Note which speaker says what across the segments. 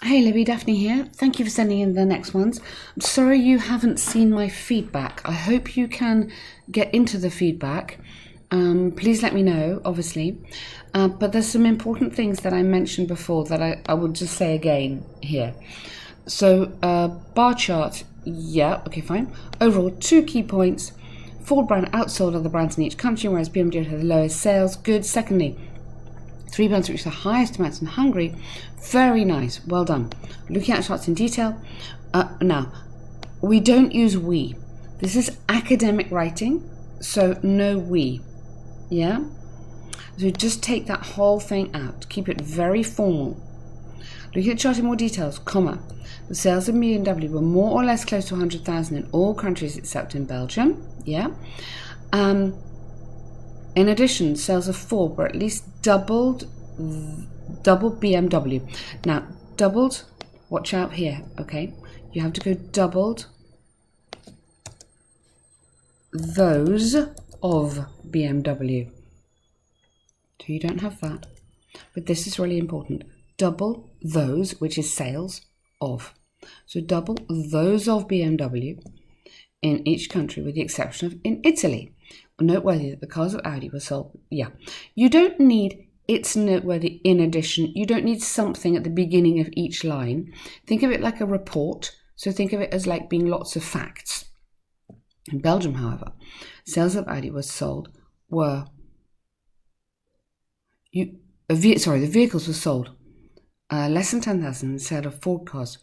Speaker 1: Hey Libby, Daphne here. Thank you for sending in the next ones. I'm sorry you haven't seen my feedback. I hope you can get into the feedback. Please let me know, obviously. But there's some important things that I mentioned before that I will just say again here. So bar chart, yeah, okay, fine. Overall, 2 key points. Ford brand outsold other brands in each country, whereas BMW had the lowest sales. Good. Secondly, 3 brands reached the highest amounts in Hungary. Very nice, well done. Looking at charts in detail. Now, we don't use we. This is academic writing, so no we. Yeah? So just take that whole thing out. Keep it very formal. Looking at the chart in more details, comma. The sales of BMW were more or less close to 100,000 in all countries except in Belgium. Yeah? In addition, sales of Ford were at least double BMW. Now, doubled, watch out here, okay? You have to go doubled those of BMW. So you don't have that. But this is really important. Double those, which is sales of. So double those of BMW in each country with the exception of in Italy. Noteworthy that the cars of Audi were sold. Yeah, you don't need it's noteworthy in addition. You don't need something at the beginning of each line. Think of it like a report. So think of it as like being lots of facts. In Belgium, however, sales of Audi were sold the vehicles were sold less than 10,000 instead of Ford cars.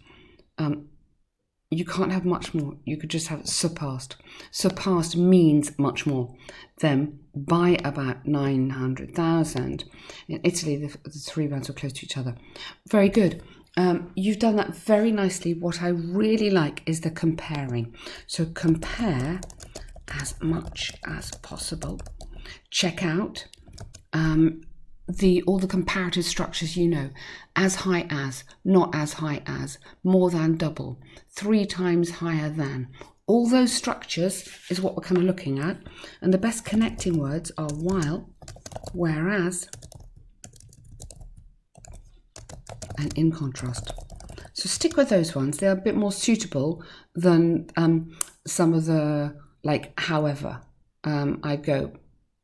Speaker 1: You can't have much more. You could just have surpassed. Surpassed means much more than by about 900,000. In Italy, the 3 brands were close to each other. Very good. You've done that very nicely. What I really like is the comparing. So compare as much as possible. Check out all the comparative structures, as high as, not as high as, more than double, 3 times higher than. All those structures is what we're kind of looking at. And the best connecting words are while, whereas, and in contrast. So stick with those ones. They're a bit more suitable than some of the, like, however. I go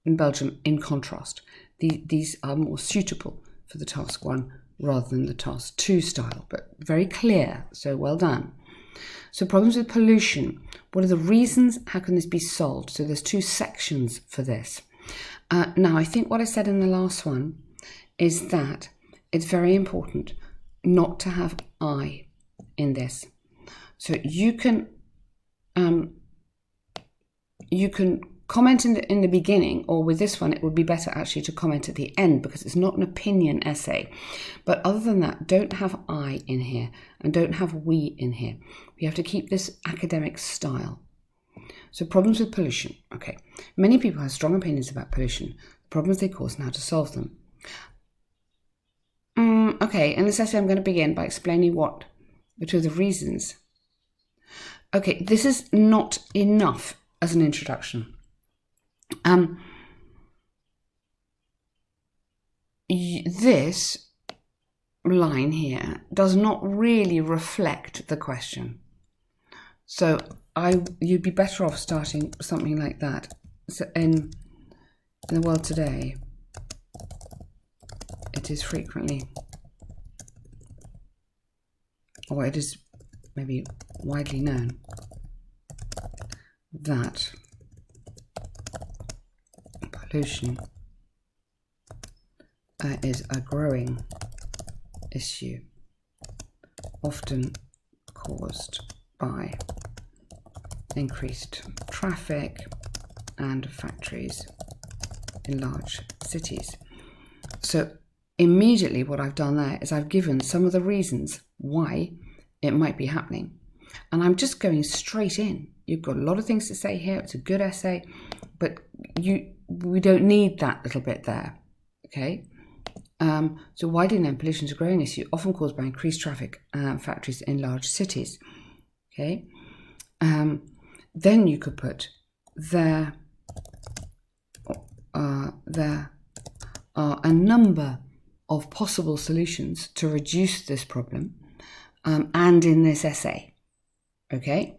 Speaker 1: in Belgium in contrast. These are more suitable for the task 1 rather than the task 2 style, but very clear, so well done. So problems with pollution. What are the reasons? How can this be solved? So there's 2 sections for this. Now, I think what I said in the last one is that it's very important not to have I in this. So you can comment in the beginning, or with this one, it would be better actually to comment at the end because it's not an opinion essay. But other than that, don't have I in here and don't have we in here. We have to keep this academic style. So problems with pollution. Okay, many people have strong opinions about pollution, the problems they cause and how to solve them. Okay, in this essay I'm going to begin by explaining what the 2 of the reasons. Okay, this is not enough as an introduction. This line here does not really reflect the question. So you'd be better off starting something like that. So in the world today, it is frequently, or it is maybe widely known, that pollution is a growing issue, often caused by increased traffic and factories in large cities. So immediately what I've done there is I've given some of the reasons why it might be happening. And I'm just going straight in. You've got a lot of things to say here. It's a good essay, but we don't need that little bit there, okay? So widening then pollution is a growing issue, often caused by increased traffic and factories in large cities, okay? Then you could put there are a number of possible solutions to reduce this problem. and in this essay. Okay?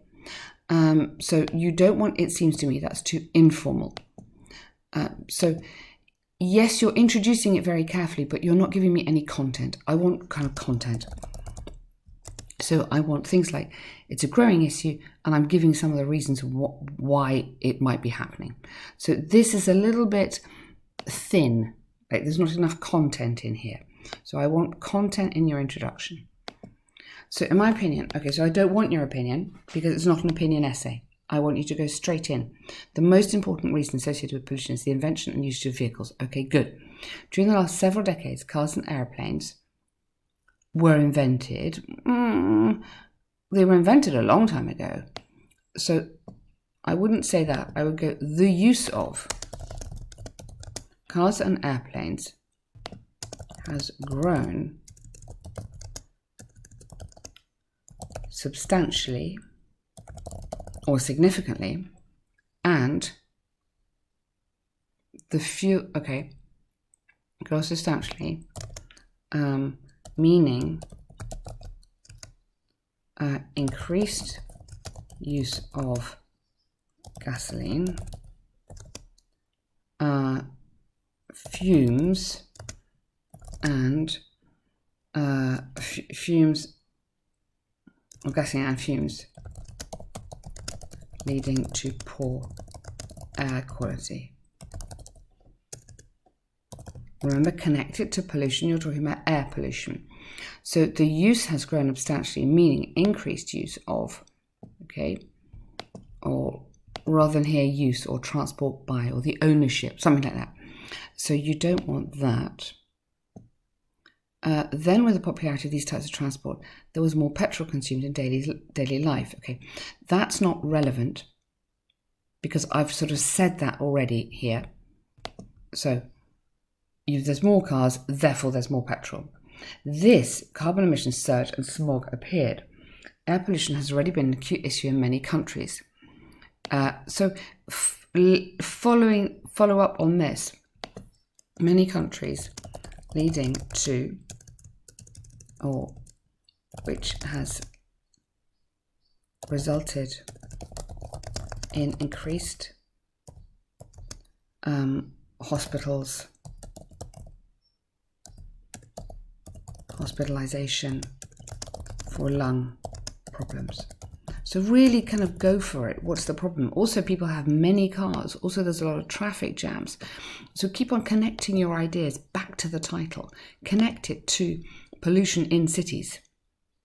Speaker 1: So you don't want, it seems to me, that's too informal. So yes, you're introducing it very carefully, but you're not giving me any content. I want kind of content. So I want things like, it's a growing issue, and I'm giving some of the reasons why it might be happening. So this is a little bit thin. Like, there's not enough content in here. So I want content in your introduction. So in my opinion, okay, so I don't want your opinion because it's not an opinion essay. I want you to go straight in. The most important reason associated with pollution is the invention and use of vehicles. Okay, good. During the last several decades, cars and airplanes were invented. They were invented a long time ago. So I wouldn't say that. I would go, the use of cars and airplanes has grown substantially or significantly, and the fuel, okay, grow substantially, meaning increased use of gasoline, fumes, and fumes of gasoline and fumes leading to poor air quality. Remember, connect it to pollution. You're talking about air pollution. So the use has grown substantially, meaning increased use of, okay, or rather than here use or transport by or the ownership, something like that. So you don't want that. Then with the popularity of these types of transport, there was more petrol consumed in daily life. Okay, that's not relevant because I've sort of said that already here. So there's more cars, therefore there's more petrol. This carbon emissions surge and smog appeared. Air pollution has already been an acute issue in many countries. So follow up on this, many countries leading to, or which has resulted in increased hospitalization for lung problems. So really kind of go for it. What's the problem? Also, people have many cars. Also, there's a lot of traffic jams. So keep on connecting your ideas back to the title. Connect it to pollution in cities.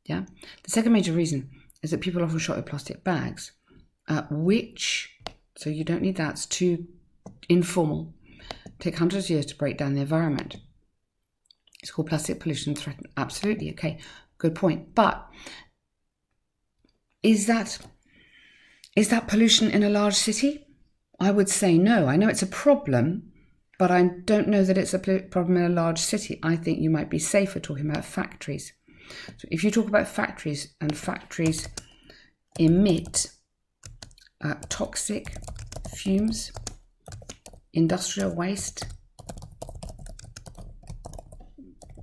Speaker 1: Yeah. The second major reason is that people often shop with plastic bags, so you don't need that. It's too informal. Take hundreds of years to break down the environment. It's called plastic pollution threat. Absolutely. Okay. Good point. But is that pollution in a large city? I would say no. I know it's a problem, but I don't know that it's a problem in a large city. I think you might be safer talking about factories. So if you talk about factories and factories emit toxic fumes, industrial waste.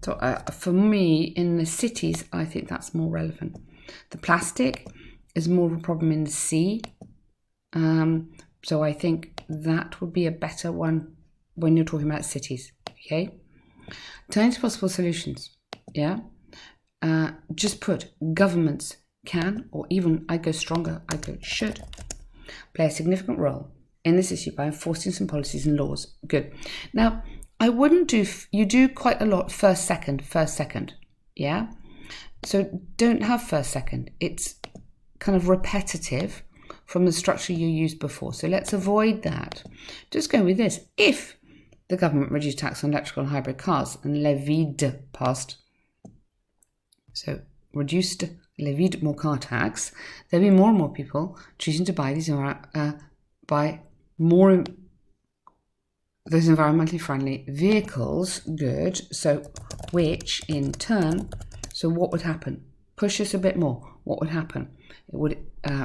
Speaker 1: So for me, in the cities, I think that's more relevant. The plastic is more of a problem in the sea. So I think that would be a better one when you're talking about cities, okay? Turning to possible solutions, yeah? Just put governments can, or even I go stronger, I go should, play a significant role in this issue by enforcing some policies and laws. Good. Now, I wouldn't do, you do quite a lot first, second, yeah? So don't have first, second. It's kind of repetitive from the structure you used before. So let's avoid that. Just go with this. If the government reduced tax on electrical and hybrid cars and levied passed, so reduced, levied more car tax, there'll be more and more people choosing to buy these those environmentally friendly vehicles. Good. So which in turn, so what would happen? Push this a bit more. What would happen? It would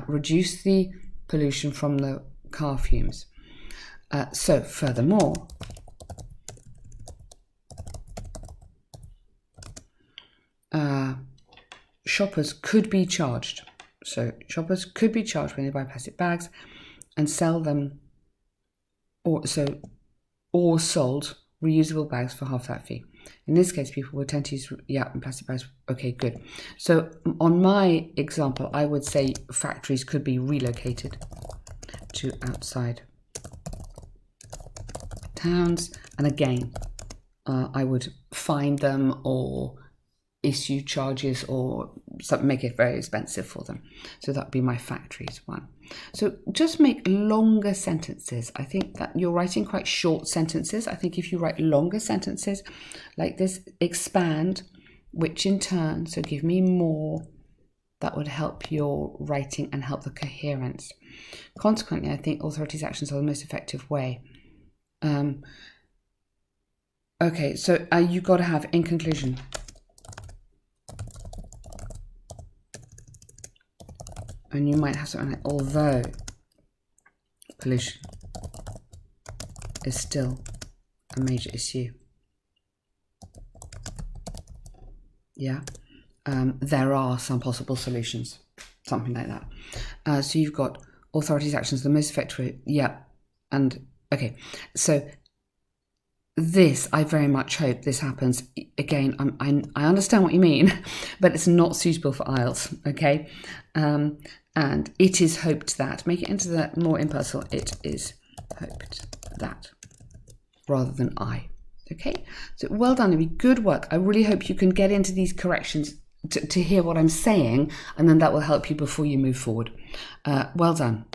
Speaker 1: reduce the pollution from the car fumes. So furthermore, shoppers could be charged. So shoppers could be charged when they buy plastic bags and sell them, or sold reusable bags for half that fee. In this case, people would tend to use plastic bags. Okay, good. So on my example, I would say factories could be relocated to outside towns, and again, I would fine them or issue charges or make it very expensive for them. So that would be my factories one. So just make longer sentences. I think that you're writing quite short sentences. I think if you write longer sentences like this, expand, which in turn, so give me more, that would help your writing and help the coherence. Consequently, I think authorities' actions are the most effective way. Okay, so you've got to have, in conclusion, and you might have something like, although pollution is still a major issue, there are some possible solutions, something like that. So you've got authorities' actions, the most effective, and okay, so this, I very much hope this happens. Again, I understand what you mean, but it's not suitable for Ielts, okay? And it is hoped that, make it into the more impersonal, it is hoped that, rather than I, okay? So well done, Libbie, good work. I really hope you can get into these corrections to hear what I'm saying, and then that will help you before you move forward. Well done.